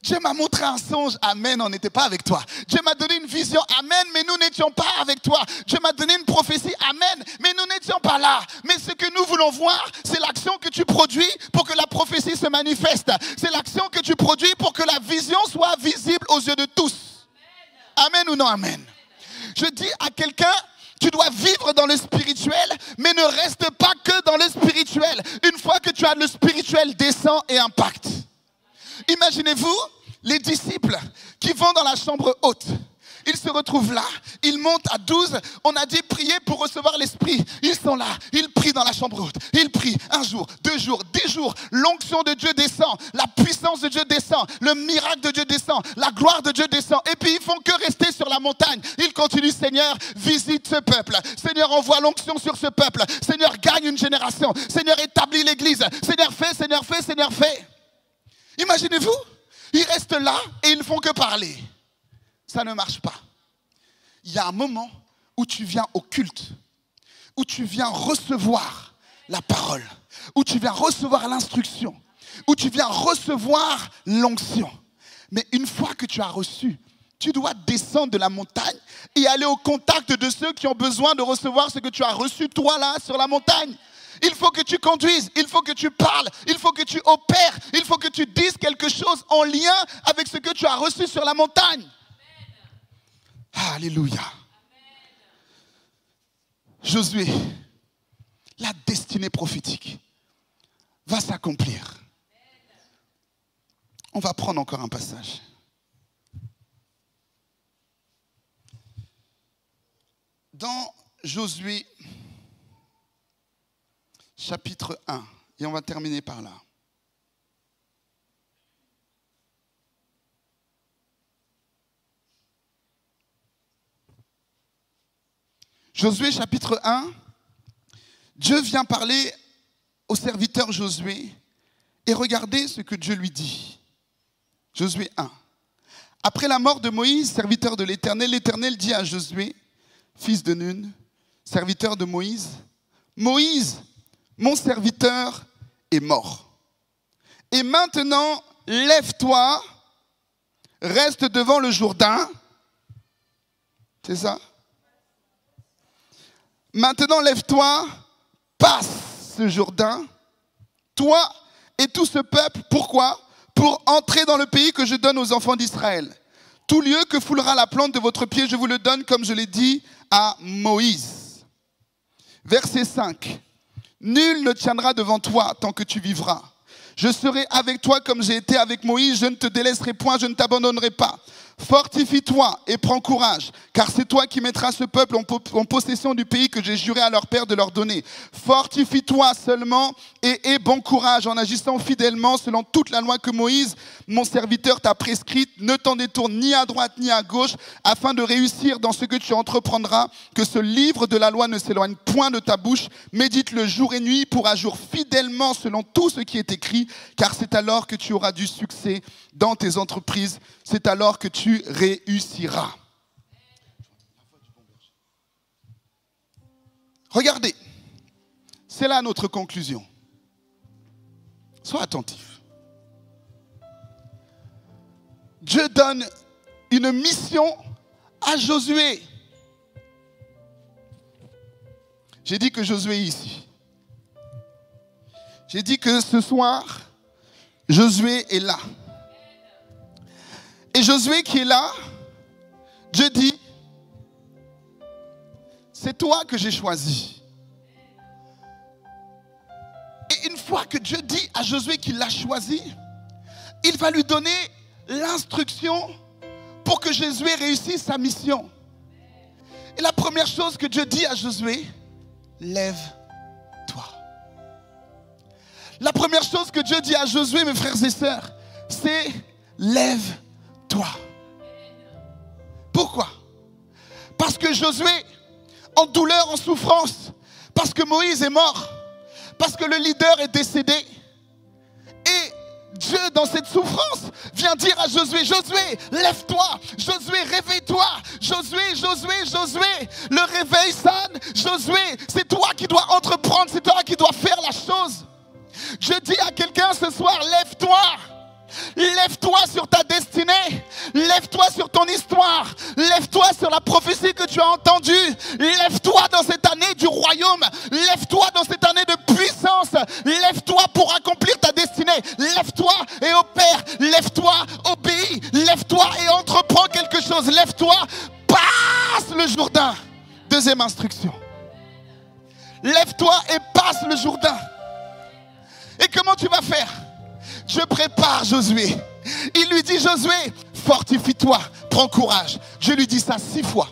Dieu m'a montré un songe, amen, on n'était pas avec toi. Dieu m'a donné une vision, amen, mais nous n'étions pas avec toi. Dieu m'a donné une prophétie, amen, mais nous n'étions pas là. Mais ce que nous voulons voir, c'est l'action que tu produis pour que la prophétie se manifeste. C'est l'action que tu produis pour que la vision soit visible aux yeux de tous. Amen ou non amen? Je dis à quelqu'un, tu dois vivre dans le spirituel, mais ne reste pas que dans le spirituel. Une fois que tu as le spirituel, descend et impacte. Imaginez-vous les disciples qui vont dans la chambre haute. Ils se retrouvent là, ils montent à 12. On a dit prier pour recevoir l'Esprit. Ils sont là, ils prient dans la chambre haute. Ils prient 1 jour, 2 jours, 10 jours. L'onction de Dieu descend, la puissance de Dieu descend, le miracle de Dieu descend, la gloire de Dieu descend. Et puis ils font que rester sur la montagne. Ils continuent, Seigneur, visite ce peuple. Seigneur, envoie l'onction sur ce peuple. Seigneur, gagne une génération. Seigneur, établis l'église. Seigneur, fais, Seigneur, fais, Seigneur, fais. Imaginez-vous, ils restent là et ils ne font que parler. Ça ne marche pas. Il y a un moment où tu viens au culte, où tu viens recevoir la parole, où tu viens recevoir l'instruction, où tu viens recevoir l'onction. Mais une fois que tu as reçu, tu dois descendre de la montagne et aller au contact de ceux qui ont besoin de recevoir ce que tu as reçu toi là sur la montagne. Il faut que tu conduises, il faut que tu parles, il faut que tu opères, il faut que tu dises quelque chose en lien avec ce que tu as reçu sur la montagne. Amen. Alléluia. Amen. Josué, la destinée prophétique va s'accomplir. On va prendre encore un passage. Dans Josué, chapitre 1, et on va terminer par là. Josué, chapitre 1, Dieu vient parler au serviteur Josué et regardez ce que Dieu lui dit. Josué 1. Après la mort de Moïse, serviteur de l'Éternel, l'Éternel dit à Josué, fils de Nun, serviteur de Moïse, Moïse, mon serviteur est mort. Et maintenant, lève-toi, reste devant le Jourdain. C'est ça? Maintenant, lève-toi, passe ce Jourdain, toi et tout ce peuple. Pourquoi? Pour entrer dans le pays que je donne aux enfants d'Israël. Tout lieu que foulera la plante de votre pied, je vous le donne comme je l'ai dit à Moïse. Verset 5. Nul ne tiendra devant toi tant que tu vivras. Je serai avec toi comme j'ai été avec Moïse, je ne te délaisserai point, je ne t'abandonnerai pas. Fortifie-toi et prends courage, car c'est toi qui mettras ce peuple en possession du pays que j'ai juré à leur père de leur donner. Fortifie-toi seulement et aie bon courage en agissant fidèlement selon toute la loi que Moïse, mon serviteur, t'a prescrite. Ne t'en détourne ni à droite ni à gauche, afin de réussir dans ce que tu entreprendras. Que ce livre de la loi ne s'éloigne point de ta bouche. Médite-le jour et nuit pour agir fidèlement selon tout ce qui est écrit, car c'est alors que tu auras du succès dans tes entreprises. C'est alors que tu réussiras. Regardez, c'est là notre conclusion. Sois attentif. Dieu donne une mission à Josué. J'ai dit que Josué est ici. J'ai dit que ce soir, Josué est là. Et Josué qui est là, Dieu dit, c'est toi que j'ai choisi. Et une fois que Dieu dit à Josué qu'il l'a choisi, il va lui donner l'instruction pour que Josué réussisse sa mission. Et la première chose que Dieu dit à Josué, lève-toi. La première chose que Dieu dit à Josué, mes frères et sœurs, c'est lève-toi. Pourquoi? Parce que Josué, en douleur, en souffrance, parce que Moïse est mort, parce que le leader est décédé, et Dieu, dans cette souffrance, vient dire à Josué, Josué, lève-toi, Josué, réveille-toi, Josué, Josué, Josué, le réveil sonne. Josué, c'est toi qui dois entreprendre, c'est toi qui dois faire la chose. Je dis à quelqu'un ce soir, lève-toi. Lève-toi sur ta destinée. Lève-toi sur ton histoire. Lève-toi sur la prophétie que tu as entendue. Lève-toi dans cette année du royaume. Lève-toi dans cette année de puissance. Lève-toi pour accomplir ta destinée. Lève-toi et opère. Lève-toi, obéis. Lève-toi et entreprends quelque chose. Lève-toi, passe le Jourdain. Deuxième instruction. Lève-toi et passe le Jourdain. Et comment tu vas faire? Je prépare Josué. Il lui dit, Josué, fortifie-toi, prends courage. Je lui dis ça 6 fois.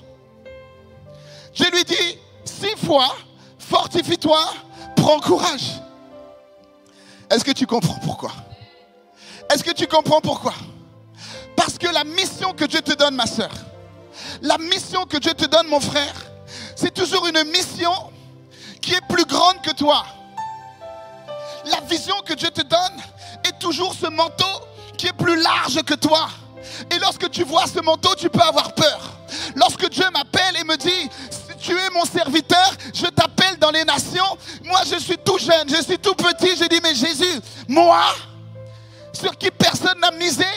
Je lui dis 6 fois, fortifie-toi, prends courage. Est-ce que tu comprends pourquoi? Est-ce que tu comprends pourquoi? Parce que la mission que Dieu te donne, ma soeur, la mission que Dieu te donne, mon frère, c'est toujours une mission qui est plus grande que toi. La vision que Dieu te donne est toujours ce manteau qui est plus large que toi. Et lorsque tu vois ce manteau, tu peux avoir peur. Lorsque Dieu m'appelle et me dit, si tu es mon serviteur, je t'appelle dans les nations. Moi, je suis tout jeune, je suis tout petit. Je dis, mais Jésus, moi, sur qui personne n'a misé,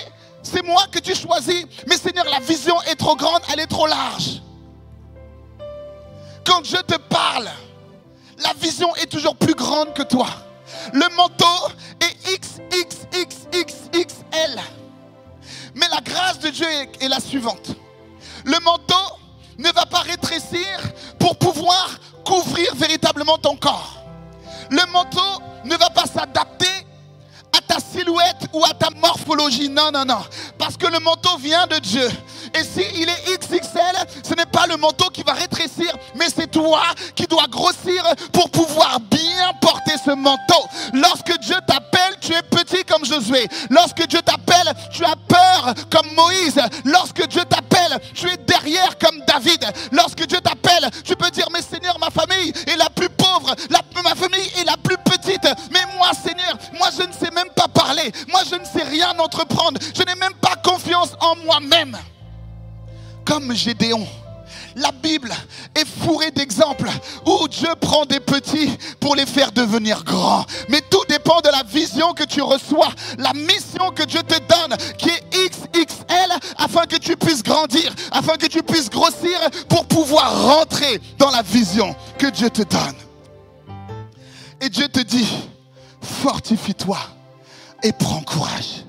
c'est moi que tu choisis. Mais Seigneur, la vision est trop grande, elle est trop large. Quand Dieu te parle, la vision est toujours plus grande que toi. Le manteau est XXXXL. Mais la grâce de Dieu est la suivante. Le manteau ne va pas rétrécir pour pouvoir couvrir véritablement ton corps. Le manteau ne va pas s'adapter à ta silhouette ou à ta morphologie. Non, non, non. Parce que le manteau vient de Dieu. Et s'il est XXL, ce n'est pas le manteau qui va rétrécir, mais c'est toi qui dois grossir pour pouvoir bien porter ce manteau. Lorsque Dieu t'appelle, tu es petit comme Josué. Lorsque Dieu t'appelle, tu as peur comme Moïse. Lorsque Dieu t'appelle, tu es derrière comme David. Lorsque Dieu t'appelle, tu peux dire, mais Seigneur, ma famille est la plus pauvre, ma famille est la plus petite. Mais moi, Seigneur, moi je ne sais même pas parler. Moi je ne sais rien entreprendre. Je n'ai même pas confiance en moi-même. Comme Gédéon, la Bible est fourrée d'exemples où Dieu prend des petits pour les faire devenir grands. Mais tout dépend de la vision que tu reçois, la mission que Dieu te donne, qui est XXL, afin que tu puisses grandir, afin que tu puisses grossir pour pouvoir rentrer dans la vision que Dieu te donne. Et Dieu te dit, fortifie-toi et prends courage.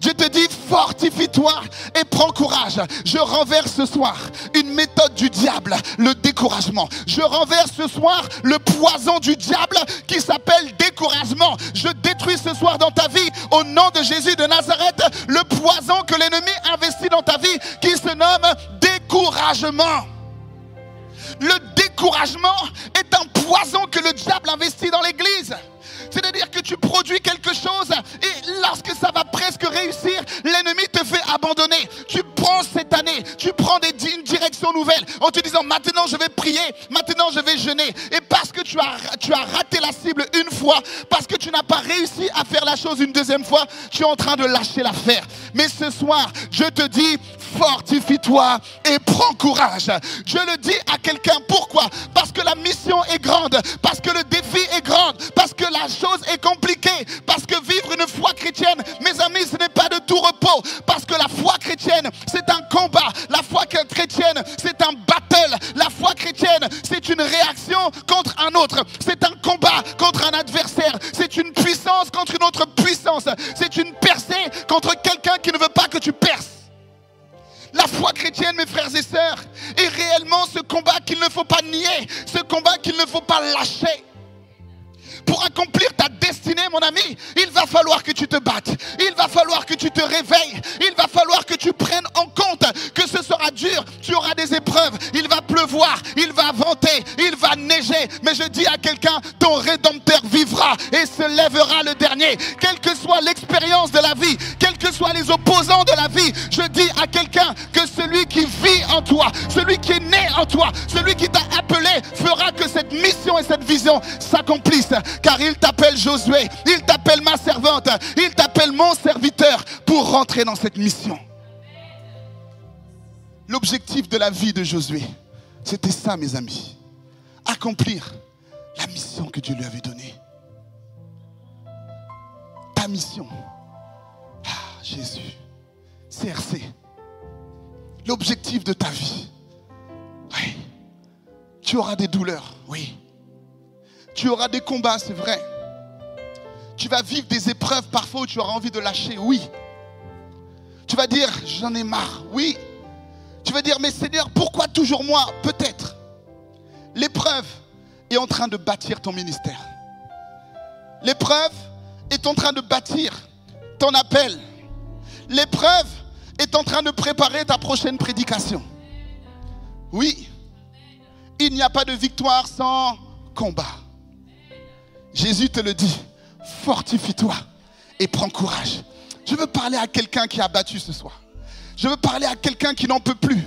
Dieu te dit, fortifie-toi et prends courage. Je renverse ce soir une méthode du diable, le découragement. Je renverse ce soir le poison du diable qui s'appelle découragement. Je détruis ce soir dans ta vie, au nom de Jésus de Nazareth, le poison que l'ennemi investit dans ta vie qui se nomme découragement. Le découragement est un poison que le diable investit dans l'église. C'est-à-dire que tu produis quelque chose et lorsque ça va presque réussir, l'ennemi te fait abandonner. Tu prends cette année, tu prends une direction nouvelle en te disant maintenant je vais prier, maintenant je vais jeûner. Et parce que tu as raté la cible une fois, parce que tu n'as pas réussi à faire la chose une deuxième fois, tu es en train de lâcher l'affaire. Mais ce soir, je te dis, fortifie-toi et prends courage. Je le dis à quelqu'un, pourquoi? Parce que la mission est grande, parce que le défi est grand, parce que la chose est compliquée, parce que vivre une foi chrétienne, mes amis, ce n'est pas de tout repos, parce que la foi chrétienne, c'est un combat. La foi chrétienne, c'est un battle. La foi chrétienne, c'est une réaction contre un autre. C'est un combat contre un adversaire. C'est une puissance contre une autre puissance. C'est une percée contre quelqu'un qui ne veut pas que tu perces. La foi chrétienne, mes frères et sœurs, est réellement ce combat qu'il ne faut pas nier, ce combat qu'il ne faut pas lâcher. Pour accomplir ta destinée, mon ami, il va falloir que tu te battes. Il va falloir que tu te réveilles. Il va falloir que tu prennes en compte que ce sera dur. Tu auras des épreuves. Il va pleuvoir. Il va venter. Il va neiger. Mais je dis à quelqu'un, ton Rédempteur vivra et se lèvera le dernier. Quelle que soit l'expérience de la vie, quels que soient les opposants de la vie, je dis à quelqu'un que celui qui vit en toi, celui qui est né en toi, celui qui t'a appelé, fera que cette mission et cette vision s'accomplissent. Car il t'appelle Josué, il t'appelle ma servante, il t'appelle mon serviteur pour rentrer dans cette mission. L'objectif de la vie de Josué, c'était ça, mes amis. Accomplir la mission que Dieu lui avait donnée. Ta mission. Ah, Jésus. CRC. L'objectif de ta vie. Oui. Tu auras des douleurs, oui. Tu auras des combats, c'est vrai. Tu vas vivre des épreuves parfois où tu auras envie de lâcher, oui. Tu vas dire, j'en ai marre, oui. Tu vas dire, mais Seigneur, pourquoi toujours moi? Peut-être. L'épreuve est en train de bâtir ton ministère. L'épreuve est en train de bâtir ton appel. L'épreuve est en train de préparer ta prochaine prédication. Oui. Il n'y a pas de victoire sans combat. Jésus te le dit. Fortifie-toi et prends courage. Je veux parler à quelqu'un qui est abattu ce soir. Je veux parler à quelqu'un qui n'en peut plus.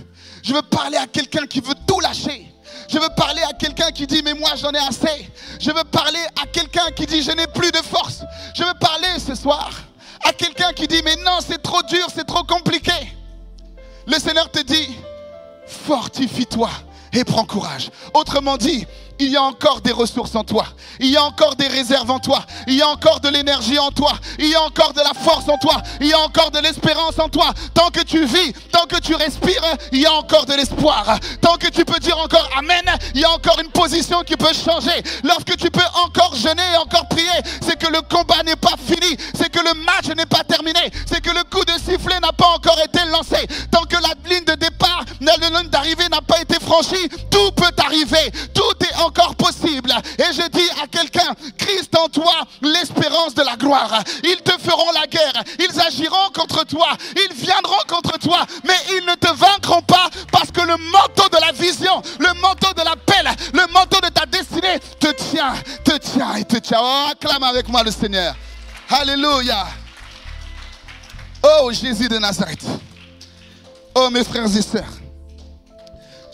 Je veux parler à quelqu'un qui veut tout lâcher. Je veux parler à quelqu'un qui dit mais moi j'en ai assez. Je veux parler à quelqu'un qui dit je n'ai plus de force. Je veux parler ce soir à quelqu'un qui dit mais non c'est trop dur, c'est trop compliqué. Le Seigneur te dit fortifie-toi et prends courage. Autrement dit, il y a encore des ressources en toi. Il y a encore des réserves en toi. Il y a encore de l'énergie en toi. Il y a encore de la force en toi. Il y a encore de l'espérance en toi. Tant que tu vis, tant que tu respires, il y a encore de l'espoir. Tant que tu peux dire encore Amen, il y a encore une position qui peut changer. Lorsque tu peux encore jeûner et encore prier, c'est que le combat n'est pas fini. C'est que le match n'est pas terminé. C'est que le coup de sifflet n'a pas encore été lancé. Tant que la ligne de départ, la ligne d'arrivée n'a pas été franchie, tout peut arriver. Tout est encore possible. Et je dis à quelqu'un, Christ en toi, l'espérance de la gloire. Ils te feront la guerre. Ils agiront contre toi. Ils viendront contre toi. Mais ils ne te vaincront pas parce que le manteau de la vision, le manteau de l'appel, le manteau de ta destinée te tient et te tient. Oh, acclame avec moi le Seigneur. Alléluia. Oh, Jésus de Nazareth. Oh, mes frères et sœurs.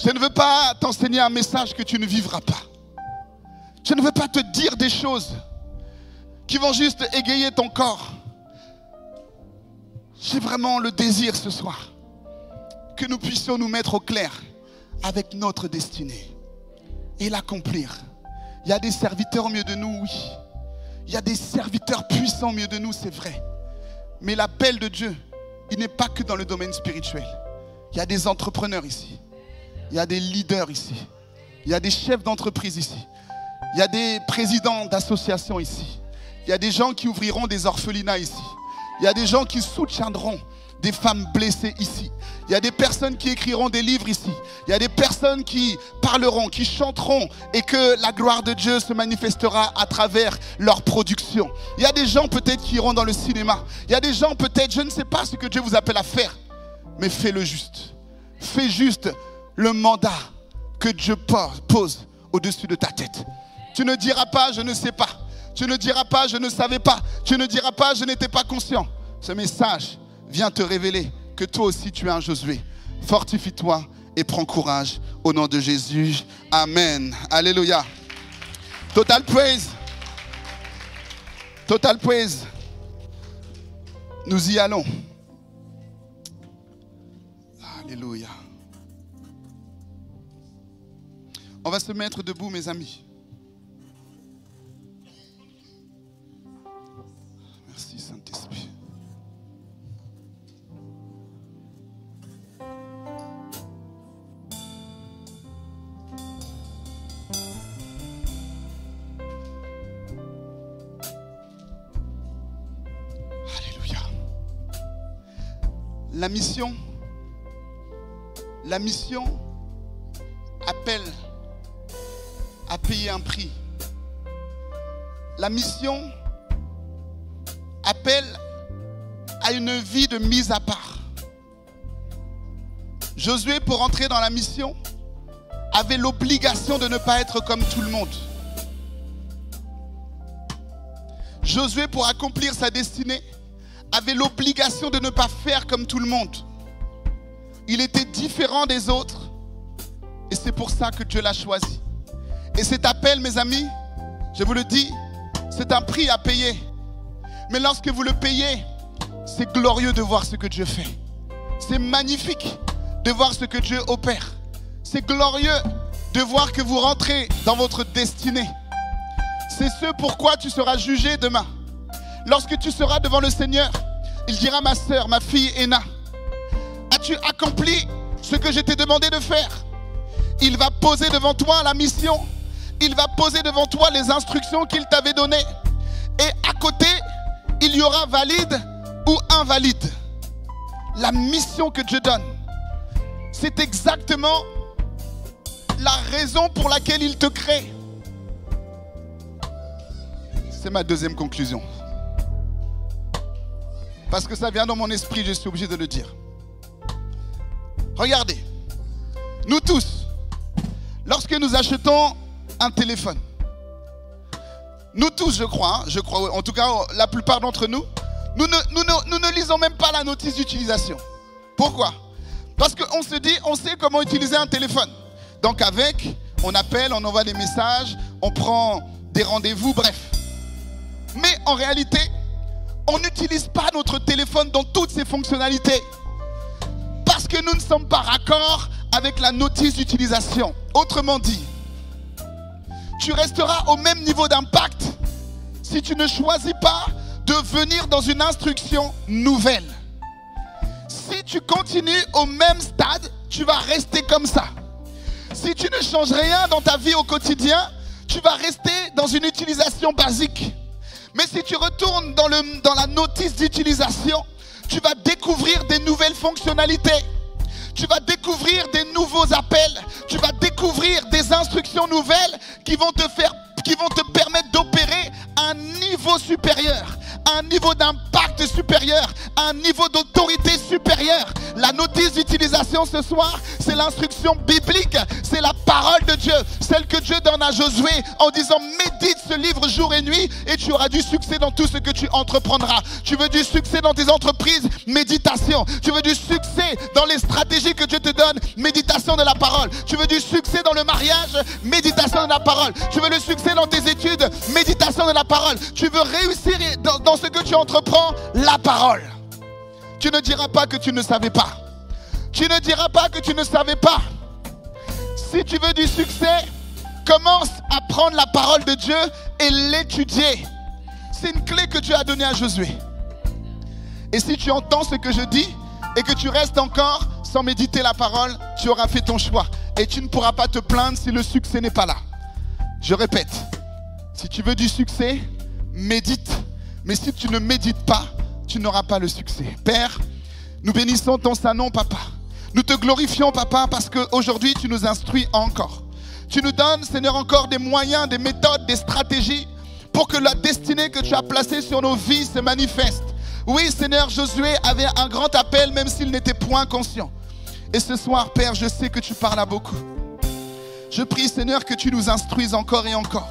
Je ne veux pas t'enseigner un message que tu ne vivras pas. Je ne veux pas te dire des choses qui vont juste égayer ton corps. J'ai vraiment le désir ce soir que nous puissions nous mettre au clair avec notre destinée et l'accomplir. Il y a des serviteurs au milieu de nous, oui. Il y a des serviteurs puissants au milieu de nous, c'est vrai. Mais l'appel de Dieu, il n'est pas que dans le domaine spirituel. Il y a des entrepreneurs ici. Il y a des leaders ici. Il y a des chefs d'entreprise ici. Il y a des présidents d'associations ici. Il y a des gens qui ouvriront des orphelinats ici. Il y a des gens qui soutiendront des femmes blessées ici. Il y a des personnes qui écriront des livres ici. Il y a des personnes qui parleront, qui chanteront et que la gloire de Dieu se manifestera à travers leur production. Il y a des gens peut-être qui iront dans le cinéma. Il y a des gens peut-être, je ne sais pas ce que Dieu vous appelle à faire, mais fais-le juste. Fais juste le mandat que Dieu pose au-dessus de ta tête. Tu ne diras pas, je ne sais pas. Tu ne diras pas, je ne savais pas. Tu ne diras pas, je n'étais pas conscient. Ce message vient te révéler que toi aussi tu es un Josué. Fortifie-toi et prends courage au nom de Jésus. Amen. Alléluia. Total praise. Total praise. Nous y allons. Alléluia. On va se mettre debout, mes amis. Merci, Saint-Esprit. Alléluia. La mission appelle à payer un prix. La mission appelle à une vie de mise à part. Josué, pour entrer dans la mission, avait l'obligation de ne pas être comme tout le monde. Josué, pour accomplir sa destinée, avait l'obligation de ne pas faire comme tout le monde. Il était différent des autres et c'est pour ça que Dieu l'a choisi. Et cet appel, mes amis, je vous le dis, c'est un prix à payer. Mais lorsque vous le payez, c'est glorieux de voir ce que Dieu fait. C'est magnifique de voir ce que Dieu opère. C'est glorieux de voir que vous rentrez dans votre destinée. C'est ce pourquoi tu seras jugé demain. Lorsque tu seras devant le Seigneur, il dira: ma sœur, ma fille Héna, as-tu accompli ce que je t'ai demandé de faire? Il va poser devant toi la mission. Il va poser devant toi les instructions qu'il t'avait données. Et à côté, il y aura valide ou invalide. La mission que Dieu donne, c'est exactement la raison pour laquelle il te crée. C'est ma deuxième conclusion. Parce que ça vient dans mon esprit, je suis obligé de le dire. Regardez, nous tous, lorsque nous achetons un téléphone, nous tous, je crois, en tout cas la plupart d'entre nous, nous ne lisons même pas la notice d'utilisation. Pourquoi? Parce qu'on se dit, on sait comment utiliser un téléphone. Donc avec, on appelle, on envoie des messages, on prend des rendez-vous, bref. Mais en réalité, on n'utilise pas notre téléphone dans toutes ses fonctionnalités. Parce que nous ne sommes pas raccord avec la notice d'utilisation. Autrement dit, tu resteras au même niveau d'impact si tu ne choisis pas de venir dans une instruction nouvelle. Si tu continues au même stade, tu vas rester comme ça. Si tu ne changes rien dans ta vie au quotidien, tu vas rester dans une utilisation basique. Mais si tu retournes dans la notice d'utilisation, tu vas découvrir des nouvelles fonctionnalités. Tu vas découvrir des nouveaux appels. Tu vas découvrir des instructions nouvelles qui vont te permettre d'opérer à un niveau supérieur, à un niveau d'impact supérieur, à un niveau d'autorité supérieure. La notice d'utilisation ce soir, c'est l'instruction biblique, c'est la parole de Dieu, celle que Dieu donne à Josué en disant: médite ce livre jour et nuit et tu auras du succès dans tout ce que tu entreprendras. Tu veux du succès dans tes entreprises? Méditation. Tu veux du succès dans les stratégies que Dieu te donne? Méditation de la parole. Tu veux du succès dans le mariage? Méditation de la parole. Tu veux le succès dans tes études? Méditation de la parole. Tu veux réussir dans ce que tu entreprends? La parole. Tu ne diras pas que tu ne savais pas. Tu ne diras pas que tu ne savais pas. Si tu veux du succès, commence à prendre la parole de Dieu et l'étudier. C'est une clé que Dieu a donnée à Josué. Et si tu entends ce que je dis et que tu restes encore sans méditer la parole, tu auras fait ton choix. Et tu ne pourras pas te plaindre si le succès n'est pas là. Je répète, si tu veux du succès, médite. Mais si tu ne médites pas, tu n'auras pas le succès. Père, nous bénissons ton saint nom, Papa. Nous te glorifions, Papa, parce qu'aujourd'hui, tu nous instruis encore. Tu nous donnes, Seigneur, encore des moyens, des méthodes, des stratégies pour que la destinée que tu as placée sur nos vies se manifeste. Oui, Seigneur, Josué avait un grand appel, même s'il n'était point conscient. Et ce soir, Père, je sais que tu parles à beaucoup. Je prie, Seigneur, que tu nous instruises encore et encore.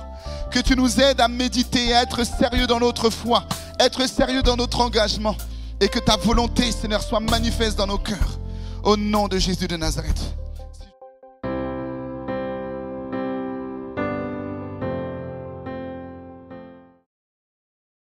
Que tu nous aides à méditer, à être sérieux dans notre foi, être sérieux dans notre engagement. Et que ta volonté, Seigneur, soit manifeste dans nos cœurs. Au nom de Jésus de Nazareth.